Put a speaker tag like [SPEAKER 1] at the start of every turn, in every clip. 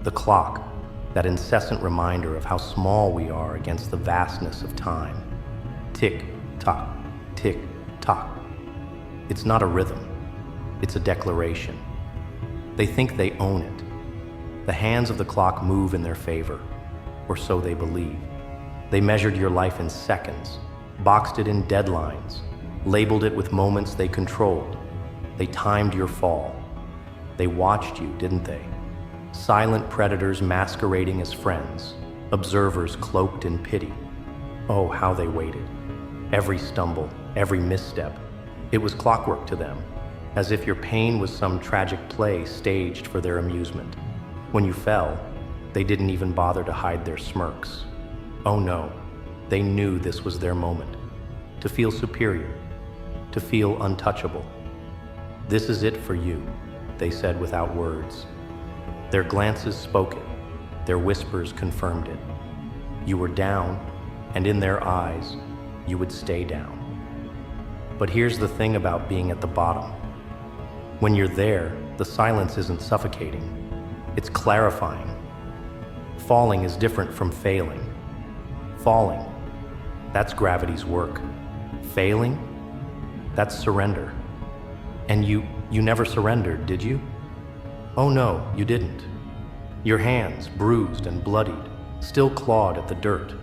[SPEAKER 1] The clock, that incessant reminder of how small we are against the vastness of time. Tick, tock, tick, tock. It's not a rhythm, it's a declaration. They think they own it. The hands of the clock move in their favor, or so they believe. They measured your life in seconds, boxed it in deadlines, labeled it with moments they controlled. They timed your fall. They watched you, didn't they? Silent predators masquerading as friends, observers cloaked in pity. Oh, how they waited. Every stumble, every misstep. It was clockwork to them, as if your pain was some tragic play staged for their amusement. When you fell, they didn't even bother to hide their smirks. Oh no, they knew this was their moment. To feel superior, to feel untouchable. This is it for you, they said without words. Their glances spoke it, their whispers confirmed it. You were down, and in their eyes, you would stay down. But here's the thing about being at the bottom. When you're there, the silence isn't suffocating, it's clarifying. Falling is different from failing. Falling, that's gravity's work. Failing, that's surrender. And you never surrendered, did you? Oh no, you didn't. Your hands, bruised and bloodied, still clawed at the dirt.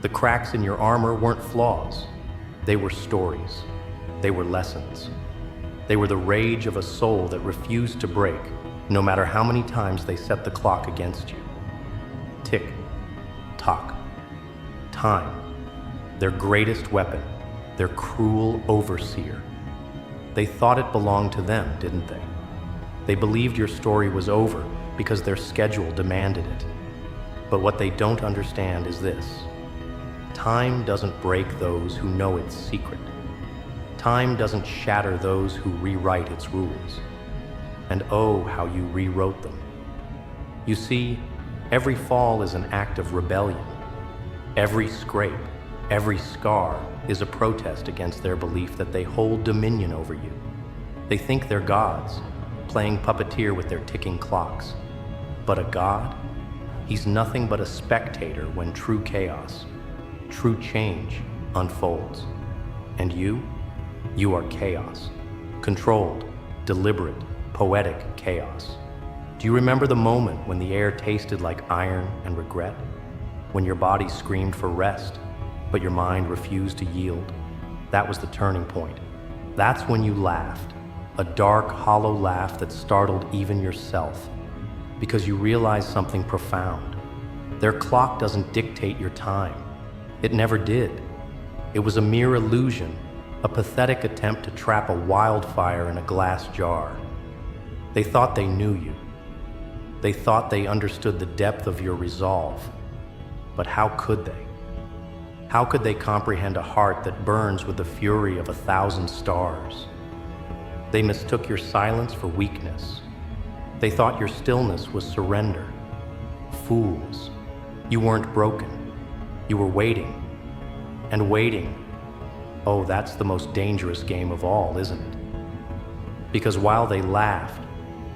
[SPEAKER 1] The cracks in your armor weren't flaws. They were stories. They were lessons. They were the rage of a soul that refused to break, no matter how many times they set the clock against you. Tick, tock. Time, their greatest weapon, their cruel overseer. They thought it belonged to them, didn't they? They believed your story was over because their schedule demanded it. But what they don't understand is this. Time doesn't break those who know its secret. Time doesn't shatter those who rewrite its rules. And oh, how you rewrote them. You see, every fall is an act of rebellion. Every scrape, every scar is a protest against their belief that they hold dominion over you. They think they're gods, playing puppeteer with their ticking clocks. But a god? He's nothing but a spectator when true chaos, true change unfolds. And you are chaos. Controlled, deliberate, poetic chaos. Do you remember the moment when the air tasted like iron and regret? When your body screamed for rest, but your mind refused to yield? That was the turning point. That's when you laughed. A dark, hollow laugh that startled even yourself, because you realized something profound. Their clock doesn't dictate your time. It never did. It was a mere illusion, a pathetic attempt to trap a wildfire in a glass jar. They thought they knew you. They thought they understood the depth of your resolve. But how could they? How could they comprehend a heart that burns with the fury of 1,000 stars? They mistook your silence for weakness. They thought your stillness was surrender. Fools. You weren't broken. You were waiting. And waiting. Oh, that's the most dangerous game of all, isn't it? Because while they laughed,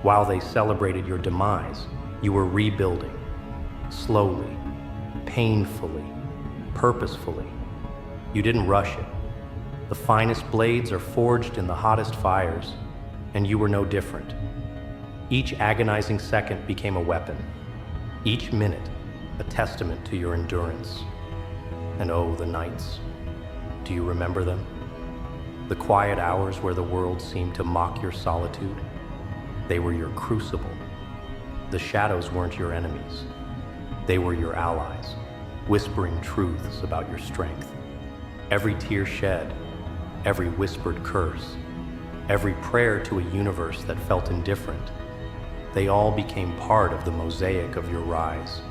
[SPEAKER 1] while they celebrated your demise, you were rebuilding. Slowly, painfully, purposefully. You didn't rush it. The finest blades are forged in the hottest fires, and you were no different. Each agonizing second became a weapon. Each minute, a testament to your endurance. And oh, the nights. Do you remember them? The quiet hours where the world seemed to mock your solitude? They were your crucible. The shadows weren't your enemies. They were your allies, whispering truths about your strength. Every tear shed, every whispered curse, every prayer to a universe that felt indifferent, they all became part of the mosaic of your rise.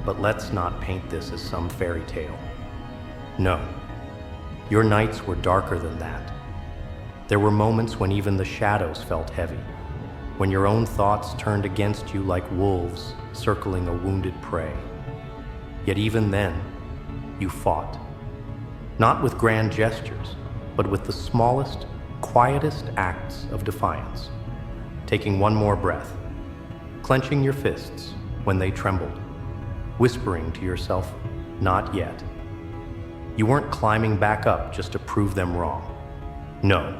[SPEAKER 1] But let's not paint this as some fairy tale. No, your nights were darker than that. There were moments when even the shadows felt heavy, when your own thoughts turned against you like wolves circling a wounded prey. Yet even then, you fought. Not with grand gestures, but with the smallest, quietest acts of defiance. Taking one more breath, clenching your fists when they trembled, whispering to yourself, "Not yet." You weren't climbing back up just to prove them wrong. No,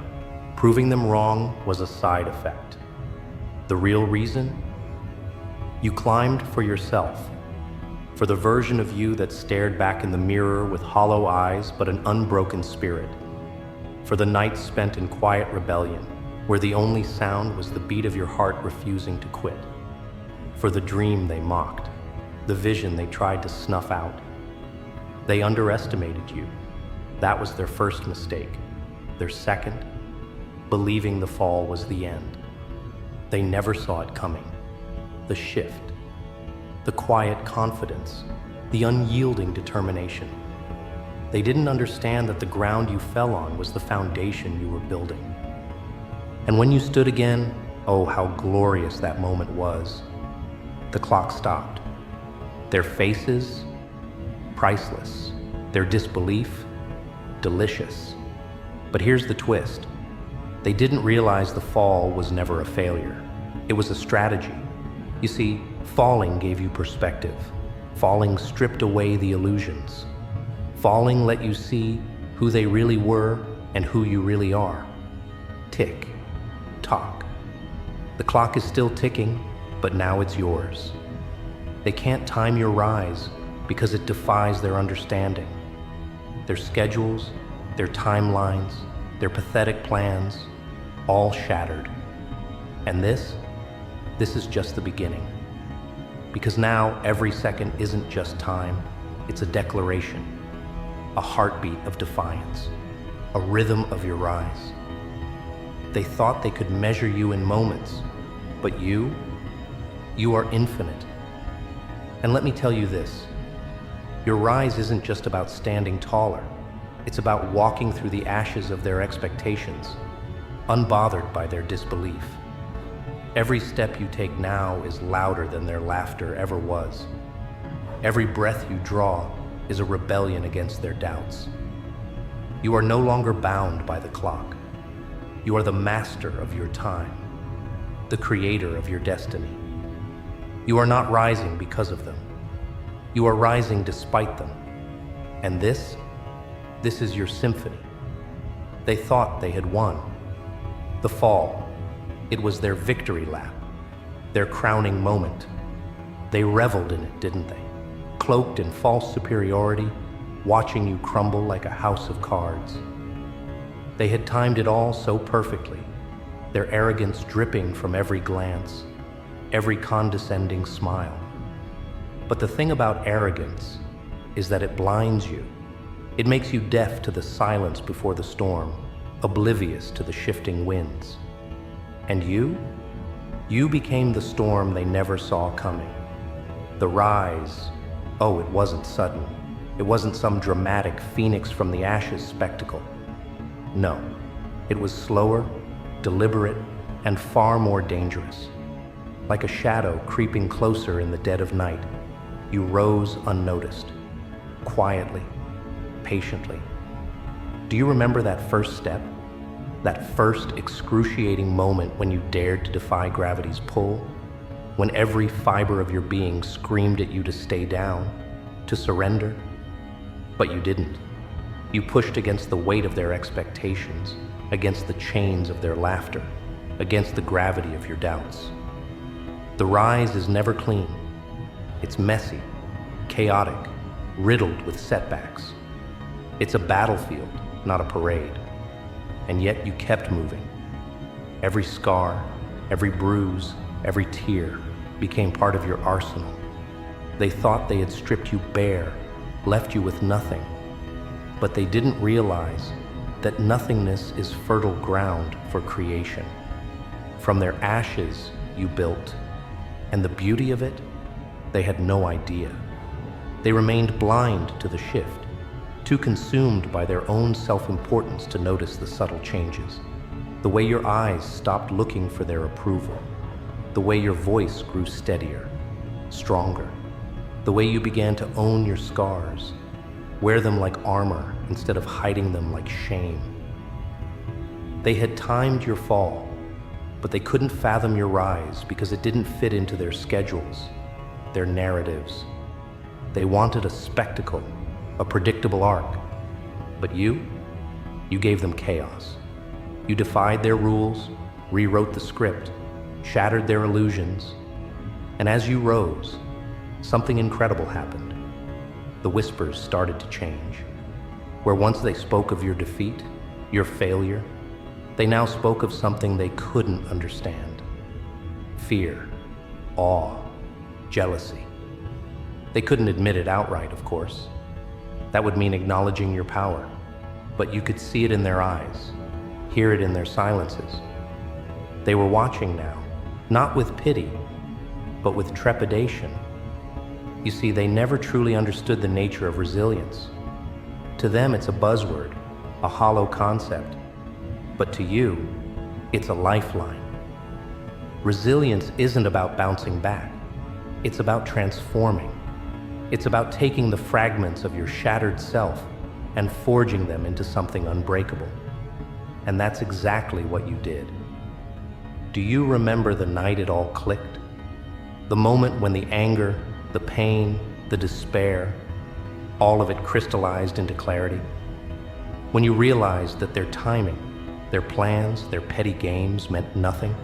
[SPEAKER 1] proving them wrong was a side effect. The real reason? You climbed for yourself, for the version of you that stared back in the mirror with hollow eyes but an unbroken spirit, for the nights spent in quiet rebellion, where the only sound was the beat of your heart refusing to quit, for the dream they mocked, the vision they tried to snuff out. They underestimated you. That was their first mistake. Their second, believing the fall was the end. They never saw it coming. The shift, the quiet confidence, the unyielding determination. They didn't understand that the ground you fell on was the foundation you were building. And when you stood again, oh, how glorious that moment was. The clock stopped. Their faces, priceless. Their disbelief, delicious. But here's the twist. They didn't realize the fall was never a failure. It was a strategy. You see, falling gave you perspective. Falling stripped away the illusions. Falling let you see who they really were and who you really are. Tick, tock. The clock is still ticking, but now it's yours. They can't time your rise because it defies their understanding. Their schedules, their timelines, their pathetic plans, all shattered. And this is just the beginning. Because now every second isn't just time, it's a declaration, a heartbeat of defiance, a rhythm of your rise. They thought they could measure you in moments, but you are infinite. And let me tell you this, your rise isn't just about standing taller, it's about walking through the ashes of their expectations, unbothered by their disbelief. Every step you take now is louder than their laughter ever was. Every breath you draw is a rebellion against their doubts. You are no longer bound by the clock. You are the master of your time, the creator of your destiny. You are not rising because of them. You are rising despite them. And this is your symphony. They thought they had won. The fall, it was their victory lap, their crowning moment. They reveled in it, didn't they? Cloaked in false superiority, watching you crumble like a house of cards. They had timed it all so perfectly, their arrogance dripping from every glance, every condescending smile. But the thing about arrogance is that it blinds you. It makes you deaf to the silence before the storm, oblivious to the shifting winds. And you became the storm they never saw coming. The rise, oh, it wasn't sudden. It wasn't some dramatic phoenix from the ashes spectacle. No, it was slower, deliberate, and far more dangerous. Like a shadow creeping closer in the dead of night, you rose unnoticed, quietly, patiently. Do you remember that first step? That first excruciating moment when you dared to defy gravity's pull? When every fiber of your being screamed at you to stay down, to surrender? But you didn't. You pushed against the weight of their expectations, against the chains of their laughter, against the gravity of your doubts. The rise is never clean. It's messy, chaotic, riddled with setbacks. It's a battlefield, not a parade. And yet you kept moving. Every scar, every bruise, every tear became part of your arsenal. They thought they had stripped you bare, left you with nothing. But they didn't realize that nothingness is fertile ground for creation. From their ashes, you built. And the beauty of it, they had no idea. They remained blind to the shift, too consumed by their own self-importance to notice the subtle changes. The way your eyes stopped looking for their approval. The way your voice grew steadier, stronger. The way you began to own your scars, wear them like armor instead of hiding them like shame. They had timed your fall, but they couldn't fathom your rise because it didn't fit into their schedules, their narratives. They wanted a spectacle, a predictable arc. But you gave them chaos. You defied their rules, rewrote the script, shattered their illusions. And as you rose, something incredible happened. The whispers started to change. Where once they spoke of your defeat, your failure, they now spoke of something they couldn't understand. Fear, awe, jealousy. They couldn't admit it outright, of course. That would mean acknowledging your power, but you could see it in their eyes, hear it in their silences. They were watching now, not with pity, but with trepidation. You see, they never truly understood the nature of resilience. To them, it's a buzzword, a hollow concept. But to you, it's a lifeline. Resilience isn't about bouncing back. It's about transforming. It's about taking the fragments of your shattered self and forging them into something unbreakable. And that's exactly what you did. Do you remember the night it all clicked? The moment when the anger, the pain, the despair, all of it crystallized into clarity? When you realized that their timing, their plans, their petty games meant nothing?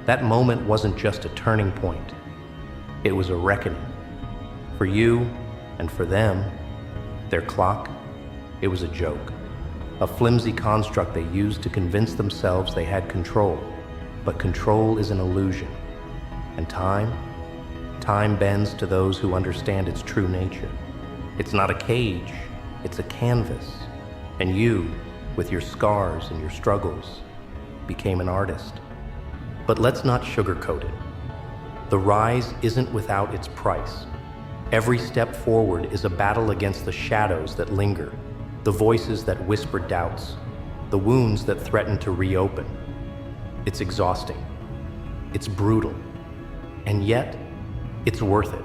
[SPEAKER 1] That moment wasn't just a turning point. It was a reckoning. For you and for them, their clock, it was a joke. A flimsy construct they used to convince themselves they had control. But control is an illusion. And time bends to those who understand its true nature. It's not a cage, it's a canvas. And you, with your scars and your struggles, became an artist. But let's not sugarcoat it. The rise isn't without its price. Every step forward is a battle against the shadows that linger, the voices that whisper doubts, the wounds that threaten to reopen. It's exhausting. It's brutal. And yet, it's worth it.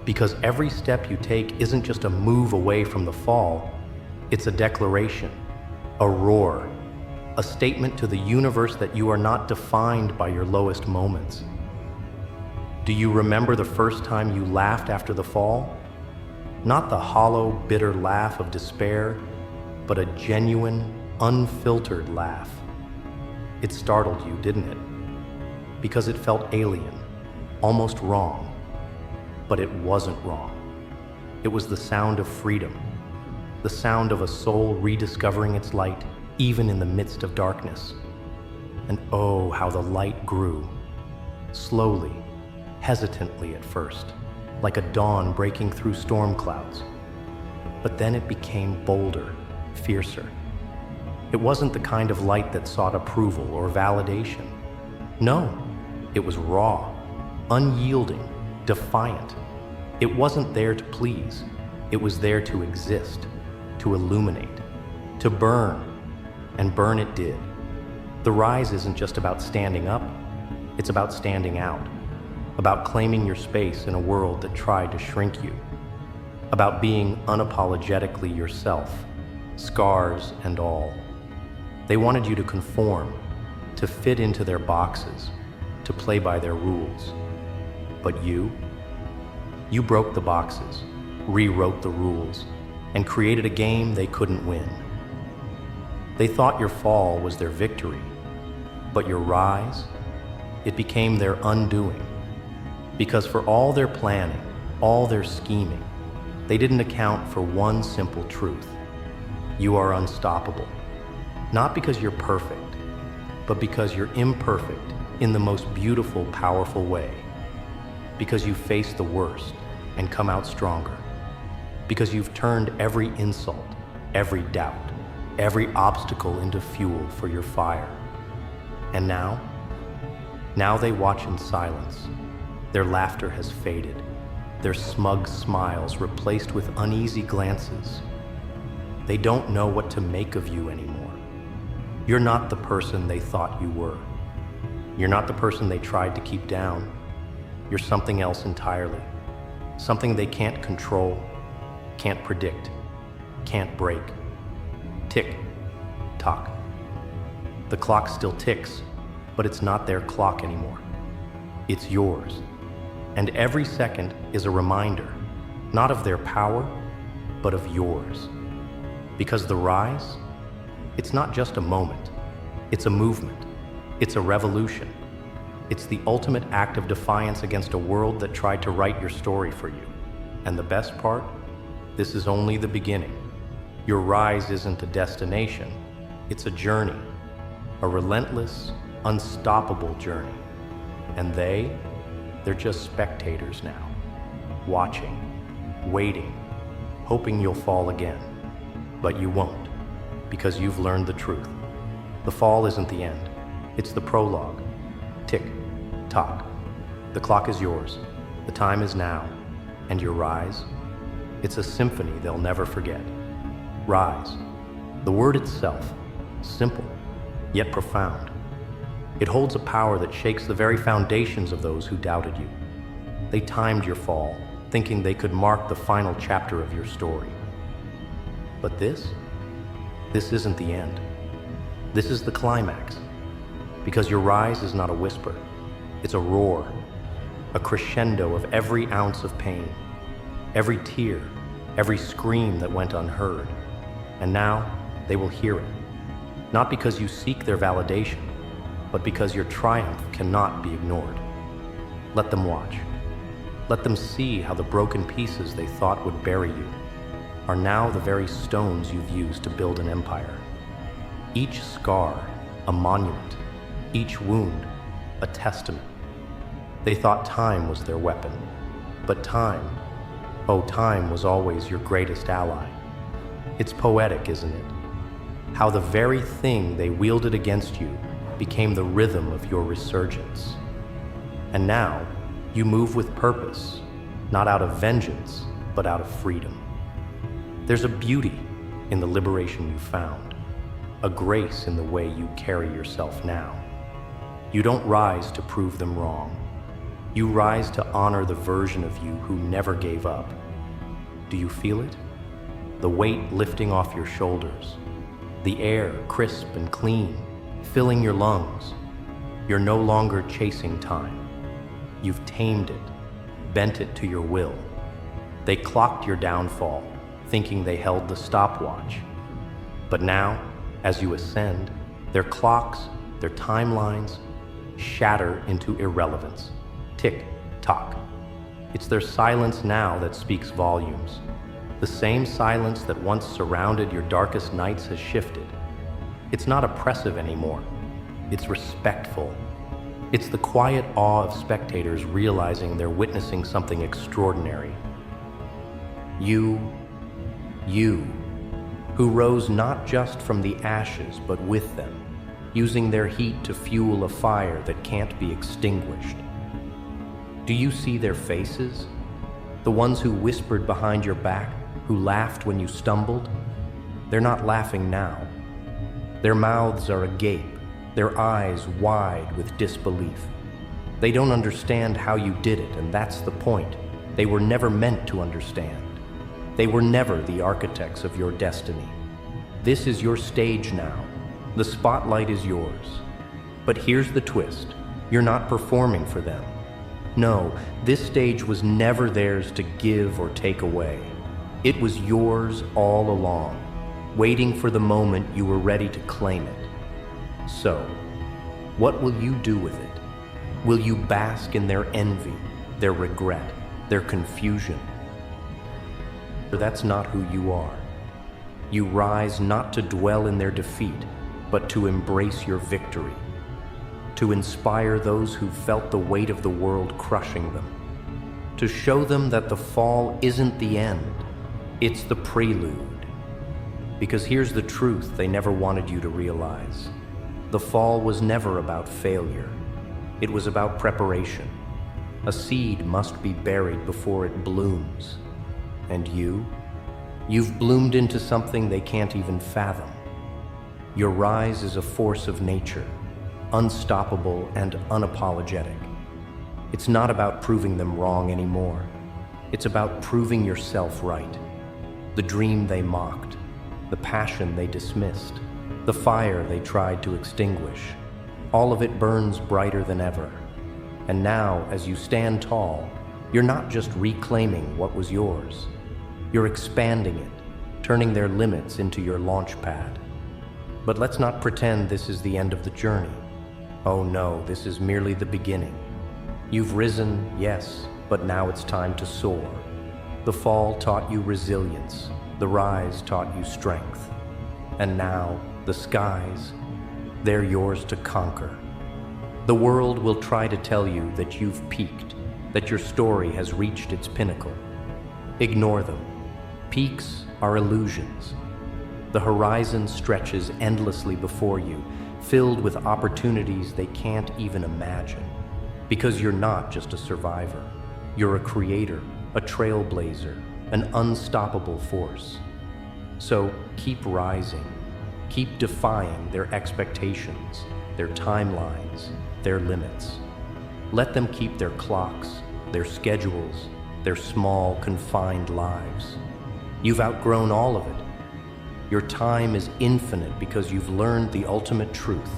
[SPEAKER 1] Because every step you take isn't just a move away from the fall, it's a declaration, a roar, a statement to the universe that you are not defined by your lowest moments. Do you remember the first time you laughed after the fall? Not the hollow, bitter laugh of despair, but a genuine, unfiltered laugh. It startled you, didn't it? Because it felt alien, almost wrong. But it wasn't wrong. It was the sound of freedom, the sound of a soul rediscovering its light, even in the midst of darkness. And oh, how the light grew. Slowly, hesitantly at first, like a dawn breaking through storm clouds. But then it became bolder, fiercer. It wasn't the kind of light that sought approval or validation. No, it was raw, unyielding, defiant. It wasn't there to please. It was there to exist, to illuminate, to burn. And burn it did. The rise isn't just about standing up. It's about standing out. About claiming your space in a world that tried to shrink you. About being unapologetically yourself, scars and all. They wanted you to conform, to fit into their boxes, to play by their rules. But you broke the boxes, rewrote the rules, and created a game they couldn't win. They thought your fall was their victory, but your rise, it became their undoing. Because for all their planning, all their scheming, they didn't account for one simple truth. You are unstoppable. Not because you're perfect, but because you're imperfect in the most beautiful, powerful way. Because you face the worst and come out stronger. Because you've turned every insult, every doubt, every obstacle into fuel for your fire. And now they watch in silence. Their laughter has faded, their smug smiles replaced with uneasy glances. They don't know what to make of you anymore. You're not the person they thought you were. You're not the person they tried to keep down. You're something else entirely. Something they can't control, can't predict, can't break. Tick, tock. The clock still ticks, but it's not their clock anymore. It's yours. And every second is a reminder, not of their power, but of yours. Because the rise, it's not just a moment, it's a movement, it's a revolution. It's the ultimate act of defiance against a world that tried to write your story for you. And the best part? This is only the beginning. Your rise isn't a destination, it's a journey. A relentless, unstoppable journey. And they're just spectators now. Watching, waiting, hoping you'll fall again. But you won't, because you've learned the truth. The fall isn't the end, it's the prologue. Tick, tock. The clock is yours, the time is now, and your rise, it's a symphony they'll never forget. Rise. The word itself, simple, yet profound. It holds a power that shakes the very foundations of those who doubted you. They timed your fall, thinking they could mark the final chapter of your story. But this isn't the end. This is the climax. Because your rise is not a whisper, it's a roar, a crescendo of every ounce of pain, every tear, every scream that went unheard. And now they will hear it, not because you seek their validation, but because your triumph cannot be ignored. Let them watch. Let them see how the broken pieces they thought would bury you are now the very stones you've used to build an empire. Each scar, a monument. Each wound, a testament. They thought time was their weapon, but time was always your greatest ally. It's poetic, isn't it? How the very thing they wielded against you became the rhythm of your resurgence. And now, you move with purpose, not out of vengeance, but out of freedom. There's a beauty in the liberation you found, a grace in the way you carry yourself now. You don't rise to prove them wrong. You rise to honor the version of you who never gave up. Do you feel it? The weight lifting off your shoulders, the air crisp and clean, filling your lungs. You're no longer chasing time. You've tamed it, bent it to your will. They clocked your downfall, thinking they held the stopwatch. But now, as you ascend, their clocks, their timelines, shatter into irrelevance. Tick, tock. It's their silence now that speaks volumes. The same silence that once surrounded your darkest nights has shifted. It's not oppressive anymore. It's respectful. It's the quiet awe of spectators realizing they're witnessing something extraordinary. You, who rose not just from the ashes, but with them, using their heat to fuel a fire that can't be extinguished. Do you see their faces? The ones who whispered behind your back, who laughed when you stumbled? They're not laughing now. Their mouths are agape, their eyes wide with disbelief. They don't understand how you did it, and that's the point. They were never meant to understand. They were never the architects of your destiny. This is your stage now. The spotlight is yours. But here's the twist. You're not performing for them. No, this stage was never theirs to give or take away. It was yours all along, waiting for the moment you were ready to claim it. So, what will you do with it? Will you bask in their envy, their regret, their confusion? That's not who you are. You rise not to dwell in their defeat, but to embrace your victory, to inspire those who felt the weight of the world crushing them, to show them that the fall isn't the end, it's the prelude. Because here's the truth they never wanted you to realize. The fall was never about failure. It was about preparation. A seed must be buried before it blooms. And you've bloomed into something they can't even fathom. Your rise is a force of nature, unstoppable and unapologetic. It's not about proving them wrong anymore. It's about proving yourself right. The dream they mocked, the passion they dismissed, the fire they tried to extinguish. All of it burns brighter than ever. And now, as you stand tall, you're not just reclaiming what was yours. You're expanding it, turning their limits into your launch pad. But let's not pretend this is the end of the journey. Oh no, this is merely the beginning. You've risen, yes, but now it's time to soar. The fall taught you resilience. The rise taught you strength. And now, the skies, they're yours to conquer. The world will try to tell you that you've peaked, that your story has reached its pinnacle. Ignore them. Peaks are illusions. The horizon stretches endlessly before you, filled with opportunities they can't even imagine. Because you're not just a survivor. You're a creator, a trailblazer, an unstoppable force. So keep rising. Keep defying their expectations, their timelines, their limits. Let them keep their clocks, their schedules, their small, confined lives. You've outgrown all of it. Your time is infinite because you've learned the ultimate truth.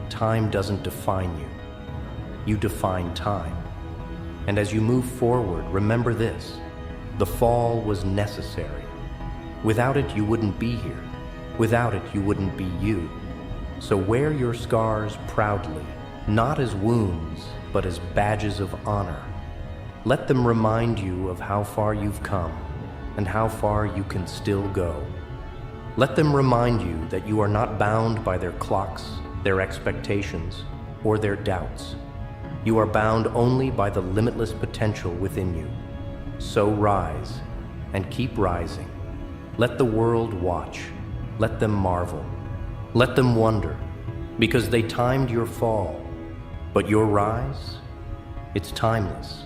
[SPEAKER 1] Time doesn't define you. You define time. And as you move forward, remember this: the fall was necessary. Without it, you wouldn't be here. Without it, you wouldn't be you. So wear your scars proudly, not as wounds, but as badges of honor. Let them remind you of how far you've come and how far you can still go. Let them remind you that you are not bound by their clocks, their expectations, or their doubts. You are bound only by the limitless potential within you. So rise, and keep rising. Let the world watch. Let them marvel. Let them wonder, because they timed your fall. But your rise, it's timeless.